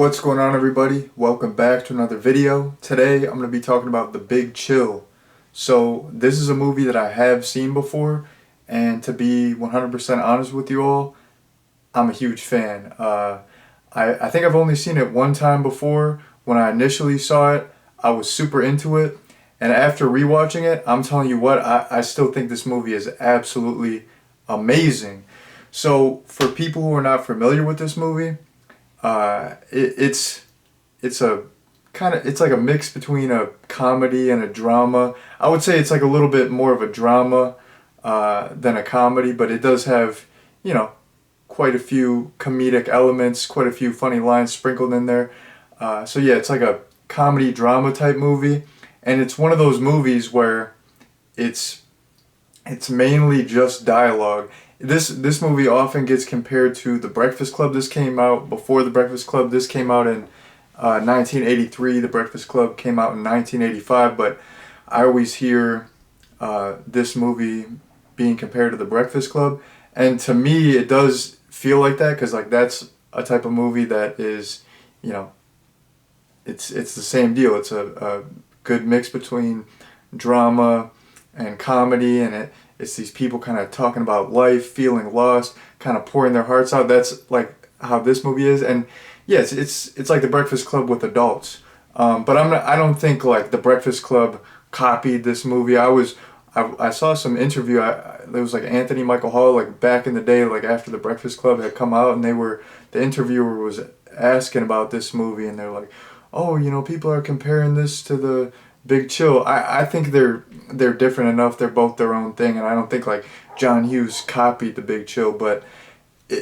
What's going on, everybody? Welcome back to another video. Today I'm going to be talking about The Big Chill. So this is a movie that I have seen before, and to be 100% honest with you all, I'm a huge fan. I think I've only seen it one time before. When I initially saw it, I was super into it, and after rewatching it, I'm telling you what, I still think this movie is absolutely amazing. So for people who are not familiar with this movie, it's a it's like a mix between a comedy and a drama. I would say it's like a little bit more of a drama than a comedy, but it does have, you know, quite a few comedic elements, quite a few funny lines sprinkled in there. So yeah, it's like a comedy drama type movie, and it's one of those movies where it's it's mainly just dialogue. This movie often gets compared to The Breakfast Club. This came out before The Breakfast Club. This came out in 1983. The Breakfast Club came out in 1985. But I always hear this movie being compared to The Breakfast Club, and to me, it does feel like that because like that's a type of movie that is, you know, it's the same deal. It's a good mix between drama and comedy, and it's these people kind of talking about life, feeling lost, kind of pouring their hearts out. That's like how this movie is, and yes, it's like The Breakfast Club with adults. But I don't think like The Breakfast Club copied this movie. I saw some interview. There was like Anthony Michael Hall, like back in the day, like after The Breakfast Club had come out, and the interviewer was asking about this movie, and they're like, oh, you know, people are comparing this to The Big Chill. I think they're different enough. They're both their own thing, and I don't think like John Hughes copied The Big Chill, but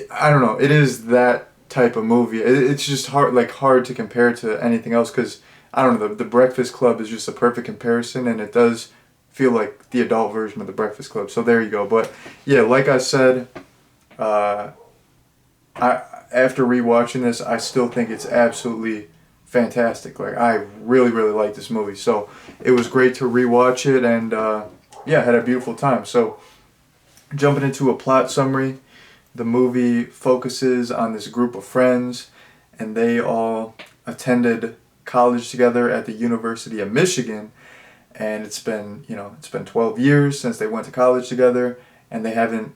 I don't know. It is that type of movie. It's just hard to compare to anything else because I don't know. The Breakfast Club is just a perfect comparison, and it does feel like the adult version of The Breakfast Club. So there you go. But yeah, like I said, I after rewatching this, I still think it's absolutely fantastic. Like I really like this movie. So it was great to rewatch it, and yeah, had a beautiful time. So jumping into a plot summary, the movie focuses on this group of friends, and they all attended college together at the University of Michigan, and it's been 12 years since they went to college together, and they haven't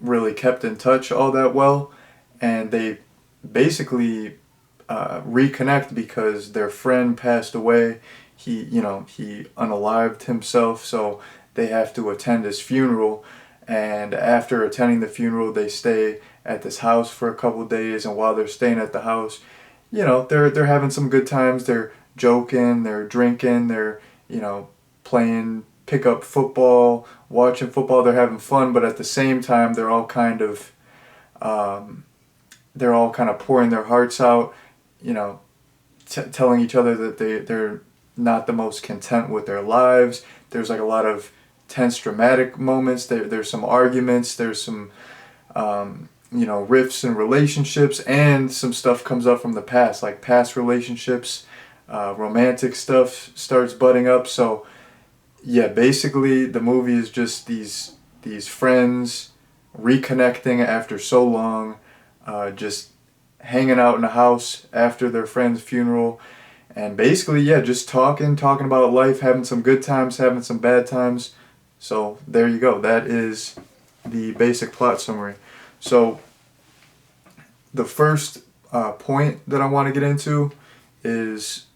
really kept in touch all that well, and they basically reconnect because their friend passed away. He unalived himself, so they have to attend his funeral. And after attending the funeral, they stay at this house for a couple of days. And while they're staying at the house, they're having some good times. They're joking, they're drinking, they're playing pickup football, watching football. They're having fun, but at the same time, they're all kind of pouring their hearts out, telling each other that they're not the most content with their lives. There's like a lot of tense dramatic moments. There's some arguments, there's some rifts in relationships, and some stuff comes up from the past, like past relationships, romantic stuff starts butting up. So yeah, basically the movie is just these friends reconnecting after so long, just hanging out in a house after their friend's funeral, and basically, yeah, just talking about life, having some good times, having some bad times. So there you go. That is the basic plot summary. So the first point that I want to get into is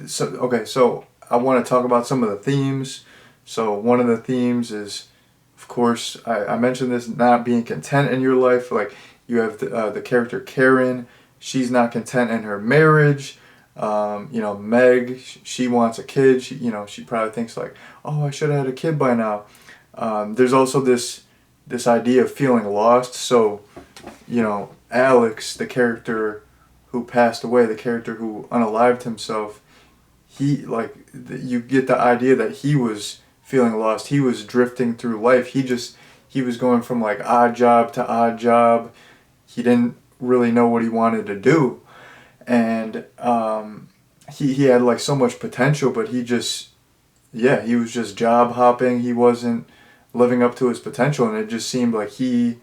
so I want to talk about some of the themes. So one of the themes is, of course, I mentioned this, not being content in your life. Like you have the character Karen. She's not content in her marriage. Meg, she wants a kid. She probably thinks like, oh, I should have had a kid by now. There's also this idea of feeling lost. So, Alex, the character who passed away, the character who unalived himself, you get the idea that he was feeling lost. He was drifting through life. He was going from like odd job to odd job. He didn't really know what he wanted to do, and he had like so much potential, but he was just job hopping. He wasn't living up to his potential, and it just seemed like he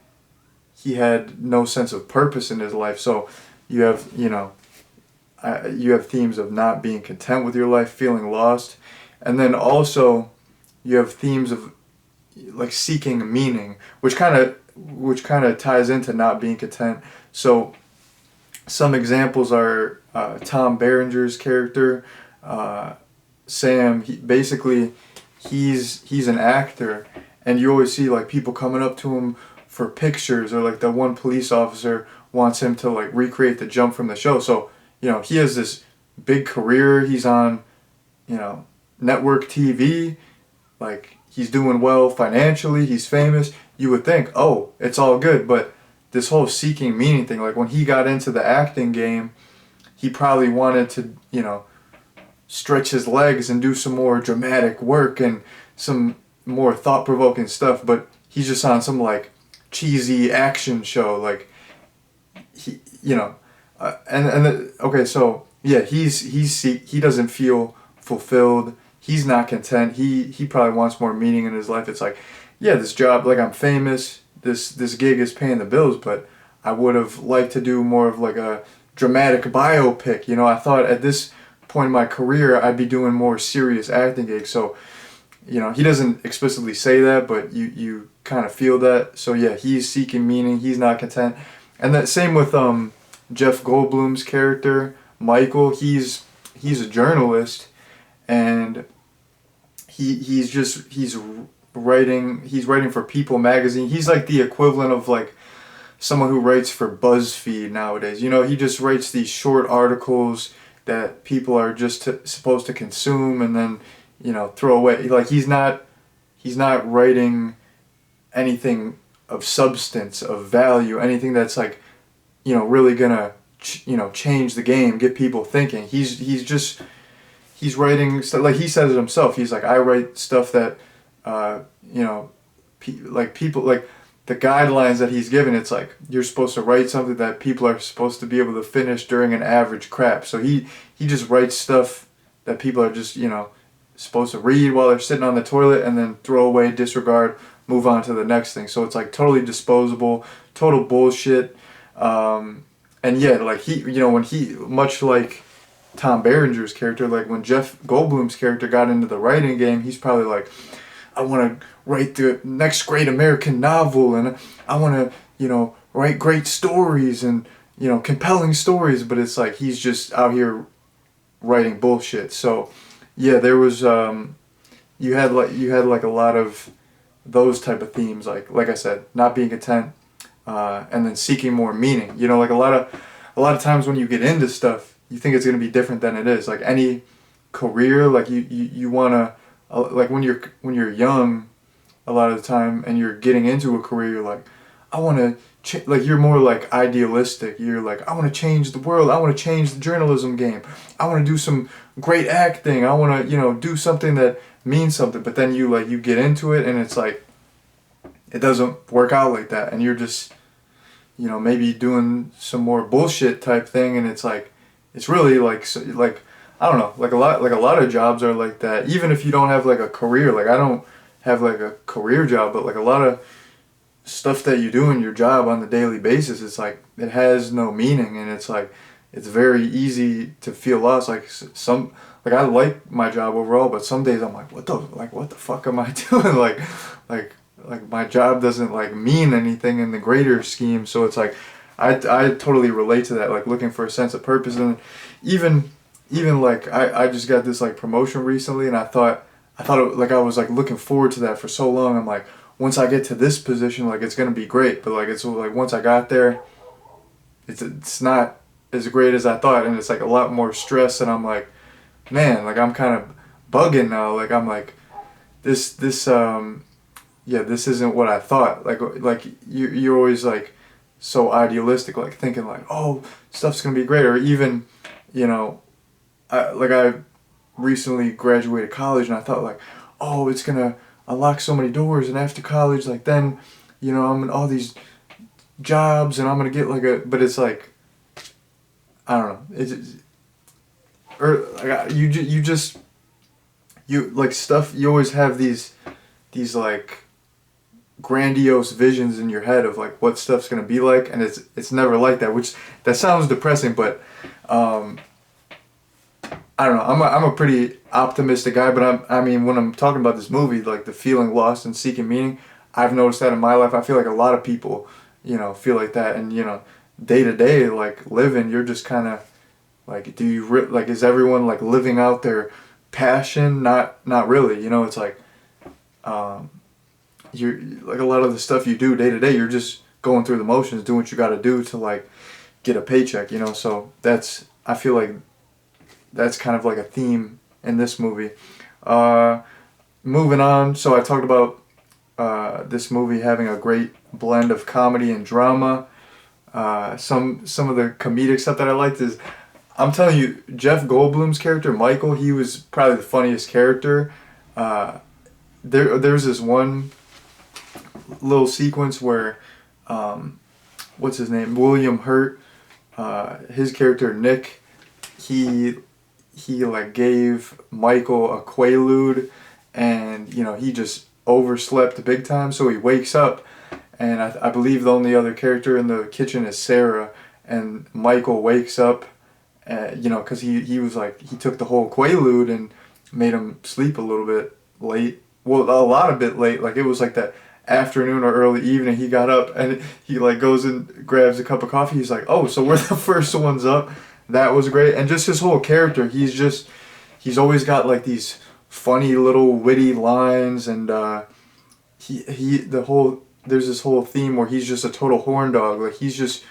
had no sense of purpose in his life. So you have you have themes of not being content with your life, feeling lost, and then also you have themes of like seeking meaning, which kind of ties into not being content. So some examples are Tom Berenger's character, uh, Sam. He's an actor, and you always see like people coming up to him for pictures, or like the one police officer wants him to like recreate the jump from the show. So he has this big career. He's on network TV, like he's doing well financially. He's famous. You would think, oh, it's all good, but this whole seeking meaning thing, like when he got into the acting game, he probably wanted to stretch his legs and do some more dramatic work and some more thought-provoking stuff, but he's just on some like cheesy action show, like he okay, so yeah, he doesn't feel fulfilled. He's not content. He probably wants more meaning in his life. It's like, yeah, this job, like I'm famous, this gig is paying the bills, but I would have liked to do more of like a dramatic biopic. I thought at this point in my career I'd be doing more serious acting gigs. So he doesn't explicitly say that, but you kind of feel that. So yeah, he's seeking meaning. He's not content, and that same with Jeff Goldblum's character Michael. He's a journalist, and he's writing for People magazine. He's like the equivalent of like someone who writes for BuzzFeed nowadays. He just writes these short articles that people are just supposed to consume and then throw away. Like he's not writing anything of substance, of value, anything that's like really gonna change the game, get people thinking. He's writing stuff, like he says it himself. He's like, I write stuff that people like the guidelines that he's given. It's like you're supposed to write something that people are supposed to be able to finish during an average crap. So he just writes stuff that people are just supposed to read while they're sitting on the toilet and then throw away, disregard, move on to the next thing. So it's like totally disposable, total bullshit. And yeah, like when he, much like Tom Berenger's character, like when Jeff Goldblum's character got into the writing game, he's probably like, I want to write the next great American novel, and I want to, write great stories and, compelling stories, but it's like he's just out here writing bullshit. So yeah, there was you had like a lot of those type of themes, like I said, not being content, and then seeking more meaning. Like a lot of times when you get into stuff, you think it's gonna be different than it is. Like any career, like you wanna like when you're young, a lot of the time, and you're getting into a career, you're like, I wanna like you're more like idealistic. You're like, I wanna change the world. I wanna change the journalism game. I wanna do some great acting. I wanna do something that means something. But then you get into it, and it's like it doesn't work out like that, and you're just maybe doing some more bullshit type thing, and it's like it's really like I don't know, like a lot of jobs are like that. Even if you don't have like a career, like I don't have like a career job, but like a lot of stuff that you do in your job on the daily basis, it's like it has no meaning, and it's like it's very easy to feel lost. Like I like my job overall, but some days I'm like, what the fuck am I doing? like my job doesn't like mean anything in the greater scheme. So it's like I totally relate to that, like looking for a sense of purpose. And even like I just got this like promotion recently, and I thought like I was like looking forward to that for so long. I'm like, once I get to this position, like it's gonna be great. But like it's like once I got there, it's not as great as I thought, and it's like a lot more stress. And I'm like, man, like I'm kind of bugging now. Like I'm like this isn't what I thought. Like you're always like so idealistic, like thinking like, oh, stuff's gonna be great. Or even I recently graduated college, and I thought like, oh, it's gonna unlock so many doors, and after college, like then I'm in all these jobs, and I'm gonna get like but it's like I don't know, or like you like stuff, you always have these like grandiose visions in your head of like what stuff's gonna be like, and it's never like that, which that sounds depressing, but I don't know. I'm a pretty optimistic guy, but I mean, when I'm talking about this movie, like the feeling lost and seeking meaning, I've noticed that in my life. I feel like a lot of people, feel like that, and day to day, like living, you're just kind of like, like, is everyone like living out their passion? Not really. It's like, um, you're like a lot of the stuff you do day to day, you're just going through the motions, doing what you got to do to like get a paycheck. So I feel like that's kind of like a theme in this movie. Uh, Moving on, so I talked about this movie having a great blend of comedy and drama. Some of the comedic stuff that I liked is, I'm telling you, Jeff Goldblum's character Michael. He was probably the funniest character. Uh, there's this one little sequence where, what's his name, William Hurt, his character Nick, he like gave Michael a Quaalude, and he just overslept big time, so he wakes up, and I believe the only other character in the kitchen is Sarah, and Michael wakes up, because he was like, he took the whole Quaalude and made him sleep a little bit late, well, a lot of bit late, like it was like that afternoon or early evening. He got up and he like goes and grabs a cup of coffee. He's like, oh, so we're the first ones up. That was great. And just his whole character, he's always got like these funny little witty lines, and there's this whole theme where he's just a total horn dog. Like he's just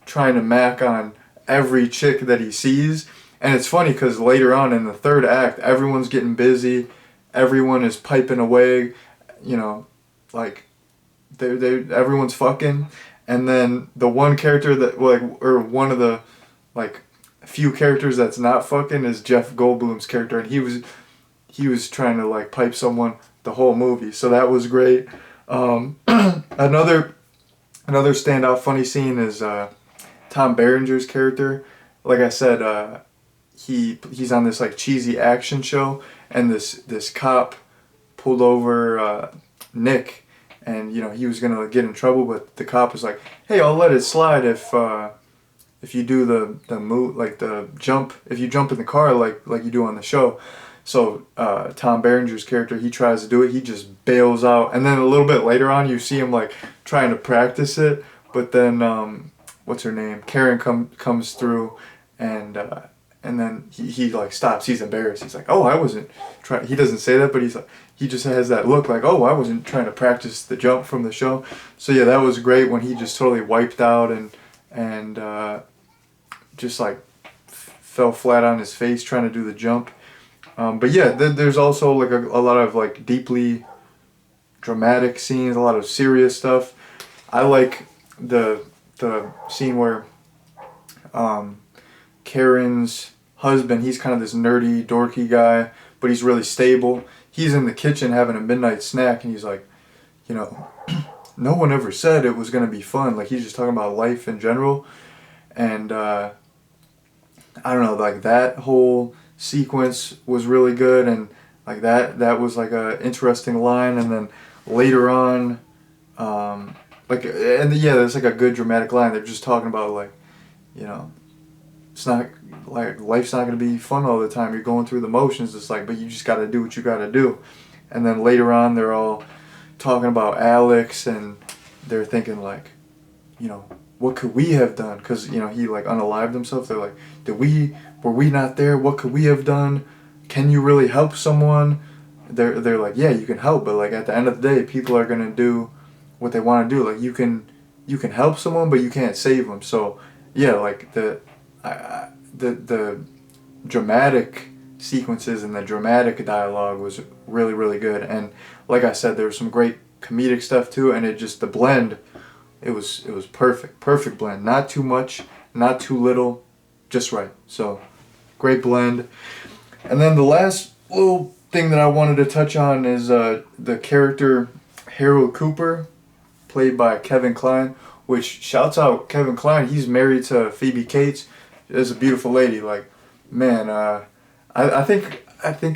trying to mac on every chick that he sees. And it's funny because later on in the third act, everyone's getting busy, everyone is piping away, like everyone's fucking, and then the one character that like, or one of the like few characters that's not fucking is Jeff Goldblum's character, and he was trying to like pipe someone the whole movie, so that was great. Another standout funny scene is Tom Berenger's character. Like I said, he's on this like cheesy action show, and this cop pulled over Nick, and he was gonna get in trouble, but the cop was like, "Hey, I'll let it slide if you do the move, like the jump, if you jump in the car like you do on the show." So Tom Berenger's character, he tries to do it, he just bails out, and then a little bit later on, you see him like trying to practice it, but then what's her name, Karen comes through, and then he like stops. He's embarrassed. He's like, "Oh, I wasn't trying." He doesn't say that, but he just has that look like, "Oh, I wasn't trying to practice the jump from the show." So yeah, that was great when he just totally wiped out and just like fell flat on his face trying to do the jump. But yeah, there's also like a lot of like deeply dramatic scenes, a lot of serious stuff. I like the scene where Karen's husband, he's kind of this nerdy, dorky guy, but he's really stable. He's in the kitchen having a midnight snack, and he's like, no one ever said it was going to be fun. Like, he's just talking about life in general. And I don't know, like that whole sequence was really good, and like that was like a interesting line. And then later on, there's like a good dramatic line. They're just talking about like, it's not like life's not gonna be fun all the time. You're going through the motions. It's like, but you just gotta do what you gotta do. And then later on, they're all talking about Alex, and they're thinking like, what could we have done? Because he like unalived himself. They're like, were we not there? What could we have done? Can you really help someone? They're like, yeah, you can help, but like at the end of the day, people are gonna do what they want to do. Like you can help someone, but you can't save them. So yeah, like the dramatic sequences and the dramatic dialogue was really, really good. And like I said, there was some great comedic stuff too, and the blend, it was perfect blend. Not too much, not too little, just right. So great blend. And then the last little thing that I wanted to touch on is the character Harold Cooper, played by Kevin Kline, which shouts out Kevin Kline. He's married to Phoebe Cates. Is a beautiful lady. Like, man, I think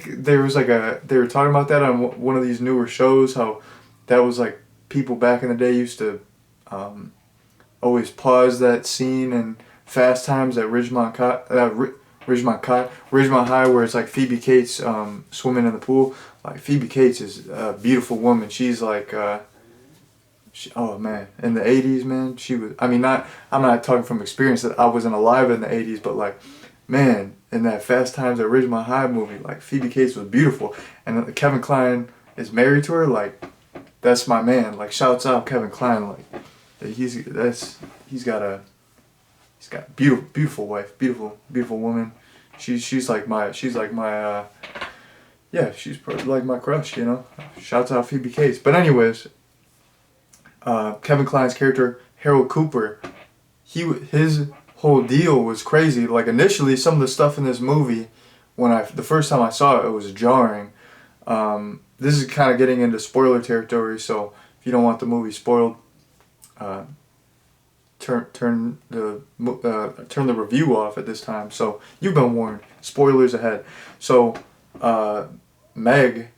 there was like they were talking about that on one of these newer shows, how that was like people back in the day used to always pause that scene in Fast Times at Ridgemont Ridgemont High, where it's like Phoebe Cates swimming in the pool. Like Phoebe Cates is a beautiful woman. She's like, oh man, in the '80s, man, she was. I mean, not. I'm not talking from experience that I wasn't alive in the '80s, but like, man, in that Fast Times at Ridgemont High movie, like Phoebe Cates was beautiful, and Kevin Kline is married to her. Like, that's my man. Like, shouts out Kevin Kline. Like, he's got a beautiful wife, beautiful woman. She's like my yeah, she's like my crush, you know. Shouts out Phoebe Cates. But anyways, Kevin Kline's character Harold Cooper, his whole deal was crazy. Like initially, some of the stuff in this movie, the first time I saw it was jarring. This is kind of getting into spoiler territory, so if you don't want the movie spoiled, turn the review off at this time. So you've been warned. Spoilers ahead. So Meg,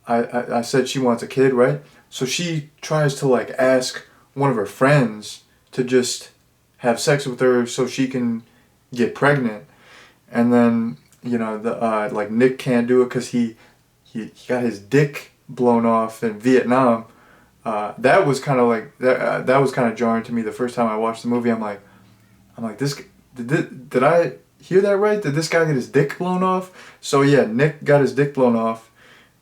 I said she wants a kid, right? So she tries to like ask one of her friends to just have sex with her so she can get pregnant, and then you know like Nick can't do it because he got his dick blown off in Vietnam. That was kind of like that was kind of jarring to me the first time I watched the movie. I'm like this did I hear that right? Did this guy get his dick blown off? So yeah, Nick got his dick blown off.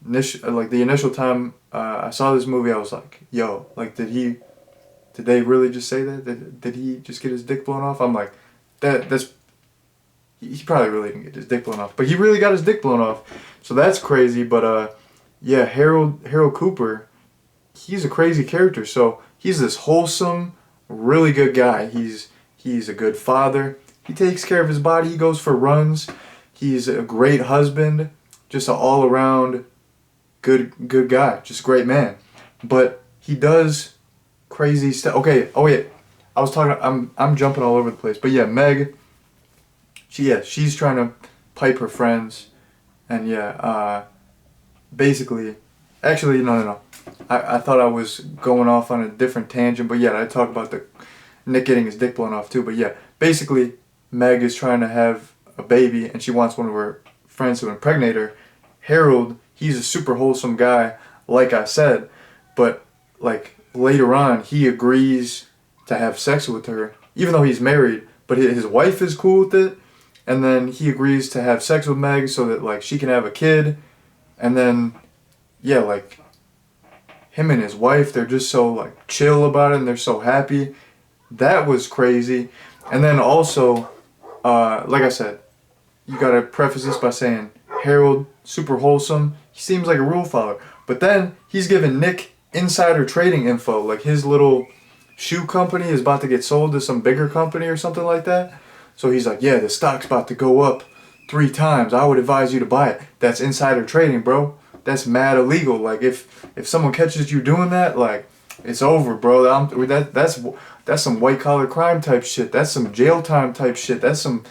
Like the initial time I saw this movie, I was like, yo, like did they really just say that? Did he just get his dick blown off? I'm like, that's he probably really didn't get his dick blown off, but he really got his dick blown off. So that's crazy. But yeah, Harold Cooper, he's a crazy character. So he's this wholesome, really good guy. He's a good father. He takes care of his body. He goes for runs. He's a great husband. Just an all around good guy. Just a great man. But he does crazy stuff. Okay. Oh yeah. I was talking. I'm jumping all over the place. But yeah, Meg. She's trying to pipe her friends, and basically, actually no. I thought I was going off on a different tangent, but yeah, I talk about the Nick getting his dick blown off too. But yeah, basically, Meg is trying to have a baby, and she wants one of her friends to impregnate her. Harold, he's a super wholesome guy, like I said, but like later on, he agrees to have sex with her, even though he's married. But his wife is cool with it, and then he agrees to have sex with Meg so that like she can have a kid, and then yeah, like him and his wife, they're just so like chill about it, and they're so happy. That was crazy. And then also, like I said, you gotta preface this by saying Harold, super wholesome. He seems like a rule follower, but then he's giving Nick insider trading info, like his little shoe company is about to get sold to some bigger company or something like that. So he's like, yeah, the stock's about to go up 3 times. I would advise you to buy it. That's insider trading, bro. That's mad illegal. Like if someone catches you doing that, like it's over, bro. That's some white collar crime type shit. That's some jail time type shit. That's some,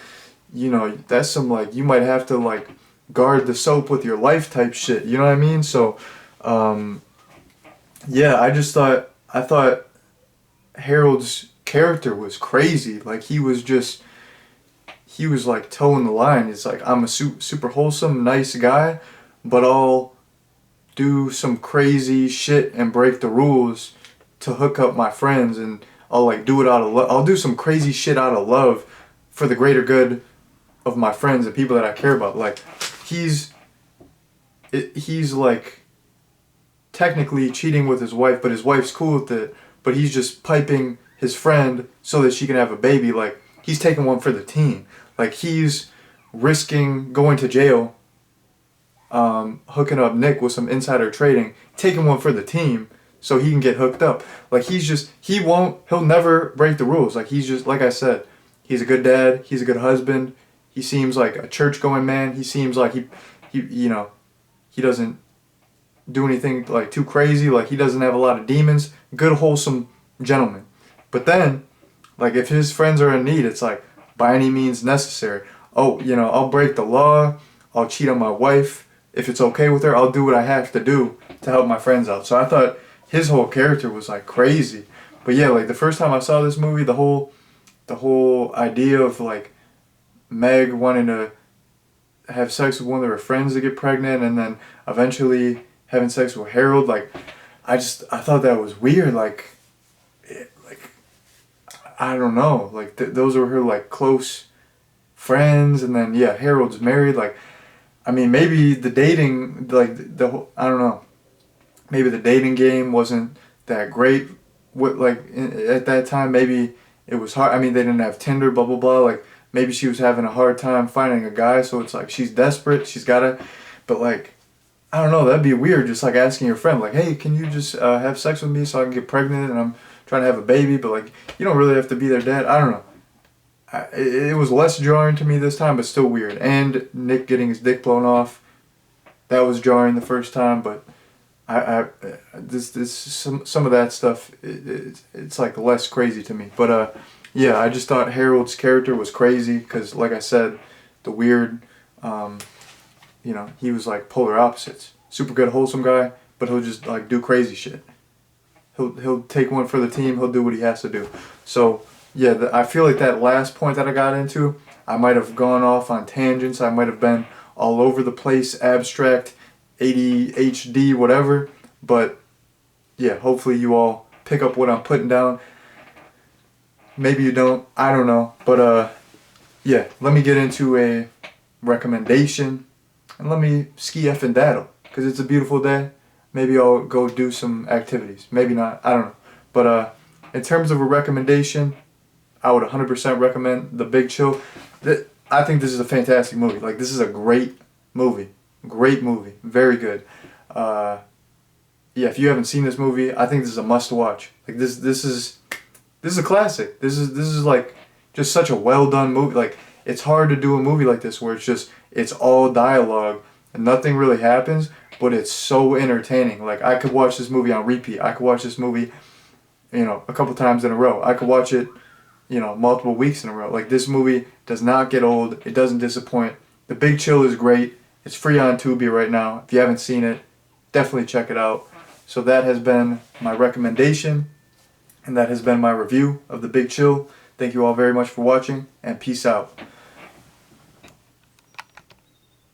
that's some like you might have to like guard the soap with your life type shit. You know what I mean? So, yeah, I thought Harold's character was crazy. Like he was like towing the line. It's like, I'm a super wholesome, nice guy, but I'll do some crazy shit and break the rules to hook up my friends, and I'll like do it out of love. I'll do some crazy shit out of love for the greater good of my friends and people that I care about. Like he's like technically cheating with his wife, but his wife's cool with it, but he's just piping his friend so that she can have a baby. Like he's taking one for the team. Like he's risking going to jail, hooking up Nick with some insider trading, taking one for the team so he can get hooked up. Like he'll never break the rules. Like he's just, like I said, he's a good dad, he's a good husband, he seems like a church going man, he seems like he doesn't do anything like too crazy, like he doesn't have a lot of demons, good wholesome gentleman. But then, like if his friends are in need, it's like, by any means necessary. Oh, I'll break the law, I'll cheat on my wife, if it's okay with her, I'll do what I have to do to help my friends out. So I thought his whole character was like crazy. But yeah, like the first time I saw this movie, the whole idea of like Meg wanting to have sex with one of her friends to get pregnant, and then eventually having sex with Harold. Like, I thought that was weird. Like, like I don't know. Like those were her like close friends, and then yeah, Harold's married. Like, I mean, maybe the dating, like I don't know. Maybe the dating game wasn't that great. At that time, maybe it was hard. I mean, they didn't have Tinder, blah blah blah. Like, maybe she was having a hard time finding a guy, so it's like she's desperate. She's gotta, but like, I don't know. That'd be weird. Just like asking your friend, like, hey, can you just have sex with me so I can get pregnant and I'm trying to have a baby, but like, you don't really have to be their dad. I don't know. It was less jarring to me this time, but still weird. And Nick getting his dick blown off, that was jarring the first time, but this some of that stuff, it's like less crazy to me. But yeah, I just thought Harold's character was crazy because, like I said, the weird, he was like polar opposites. Super good, wholesome guy, but he'll just like do crazy shit. He'll take one for the team. He'll do what he has to do. So yeah, I feel like that last point that I got into, I might have gone off on tangents. I might have been all over the place, abstract, ADHD, whatever. But yeah, hopefully you all pick up what I'm putting down. Maybe you don't. I don't know. But yeah, let me get into a recommendation, and let me ski effing daddle because it's a beautiful day. Maybe I'll go do some activities. Maybe not. I don't know. But in terms of a recommendation, I would 100% recommend The Big Chill. I think this is a fantastic movie. Like, this is a great movie. Great movie. Very good. Yeah, if you haven't seen this movie, I think this is a must watch. Like, this is a classic. This is like just such a well done movie. Like, it's hard to do a movie like this where it's all dialogue and nothing really happens, but it's so entertaining. Like, I could watch this movie on repeat. I could watch this movie, a couple times in a row. I could watch it, multiple weeks in a row. Like, this movie does not get old. It doesn't disappoint. The Big Chill is great. It's free on Tubi right now. If you haven't seen it, definitely check it out. So that has been my recommendation, and that has been my review of The Big Chill. Thank you all very much for watching, and peace out.